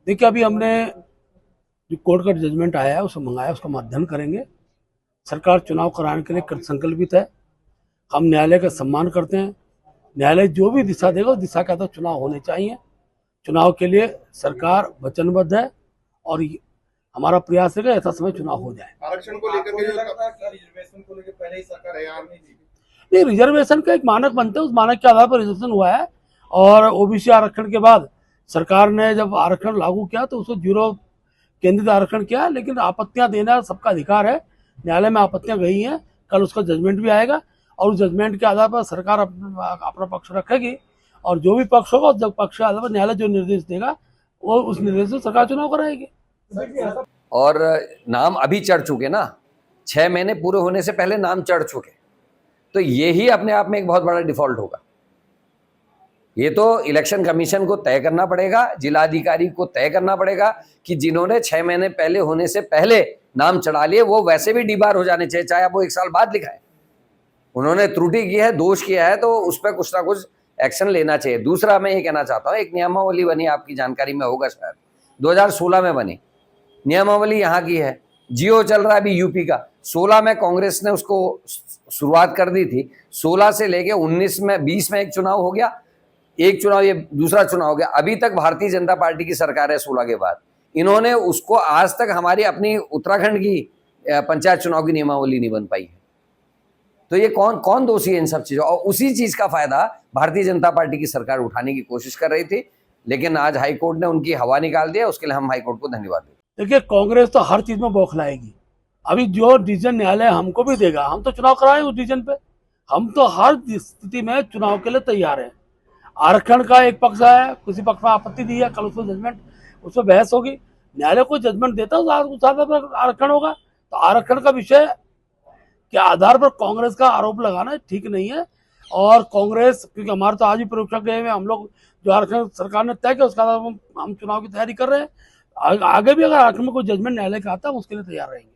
देखिए, अभी हमने जो कोर्ट का जजमेंट आया है उसे मंगाया, उसका अध्ययन करेंगे। सरकार चुनाव कराने के लिए कृत संकल्पित है। हम न्यायालय का सम्मान करते हैं। न्यायालय जो भी दिशा देगा उस दिशा के तहत चुनाव होने चाहिए। चुनाव के लिए सरकार वचनबद्ध है और हमारा प्रयास है कि ऐसा समय चुनाव हो जाए। आरक्षण को लेकर के रिजर्वेशन को लेकर पहले ही सरकार तैयार नहीं थी। नहीं, रिजर्वेशन का एक मानक बनता है, उस मानक के आधार पर रिजर्वेशन हुआ है। और ओबीसी आरक्षण के बाद सरकार ने जब आरक्षण लागू किया तो उसको जीरो केंद्रित आरक्षण किया। लेकिन आपत्तियां देना सबका अधिकार है। न्यायालय में आपत्तियां गई हैं, कल उसका जजमेंट भी आएगा और उस जजमेंट के आधार पर सरकार अपना पक्ष रखेगी और जो भी पक्ष होगा उस पक्ष के आधार पर न्यायालय जो निर्देश देगा वो उस निर्देश से सरकार चुनाव कराएगी। और नाम अभी चढ़ चुके ना, 6 महीने पूरे होने से पहले नाम चढ़ चुके, तो ये ही अपने आप में एक बहुत बड़ा डिफॉल्ट होगा। ये तो इलेक्शन कमीशन को तय करना पड़ेगा, जिलाधिकारी को तय करना पड़ेगा कि जिन्होंने 6 महीने पहले होने से पहले नाम चढ़ा लिए वो वैसे भी डीबार हो जाने चाहिए, चाहे आप वो 1 साल बाद लिखाए। उन्होंने त्रुटि की है, दोष किया है, तो उस पर कुछ ना कुछ एक्शन लेना चाहिए। दूसरा मैं ये कहना चाहता हूँ, एक नियमावली बनी, आपकी जानकारी में होगा शायद, 2016 में बनी नियमावली, यहाँ की है। जियो चल रहा है अभी यूपी का। 16 में कांग्रेस ने उसको शुरुआत कर दी थी, 16 से लेके 19 में 20 में एक चुनाव हो गया, एक चुनाव, ये दूसरा चुनाव हो गया। अभी तक भारतीय जनता पार्टी की सरकार है 16 के बाद, इन्होंने उसको आज तक हमारी अपनी उत्तराखंड की पंचायत चुनाव की नियमावली नहीं बन पाई है। तो ये कौन कौन दोषी है इन सब चीजों? और उसी चीज का फायदा भारतीय जनता पार्टी की सरकार उठाने की कोशिश कर रही थी, लेकिन आज हाईकोर्ट ने उनकी हवा निकाल दिया। उसके लिए हम हाईकोर्ट को धन्यवाद देते हैं। देखिए, कांग्रेस तो हर चीज में बौखलाएगी। अभी जो डिसीजन न्यायालय हमको भी देगा, हम तो चुनाव कराएंगे उस डिसीजन पे। हम तो हर स्थिति में चुनाव के लिए तैयार हैं। आरक्षण का एक पक्ष है, किसी पक्ष में आपत्ति दी है, कल उसमें जजमेंट, उसमें बहस होगी। न्यायालय को जजमेंट देता है उस आधार पर आरक्षण होगा। तो आरक्षण का विषय के आधार पर कांग्रेस का आरोप लगाना ठीक नहीं है। और कांग्रेस, क्योंकि हमारे तो आज भी परीक्षा गए हुए, हम लोग जो आरक्षण सरकार ने तय किया उसका आधार पर हम चुनाव की तैयारी कर रहे हैं। आगे भी अगर आरक्षण में कोई जजमेंट न्यायालय का आता है हम उसके लिए तैयार रहेंगे।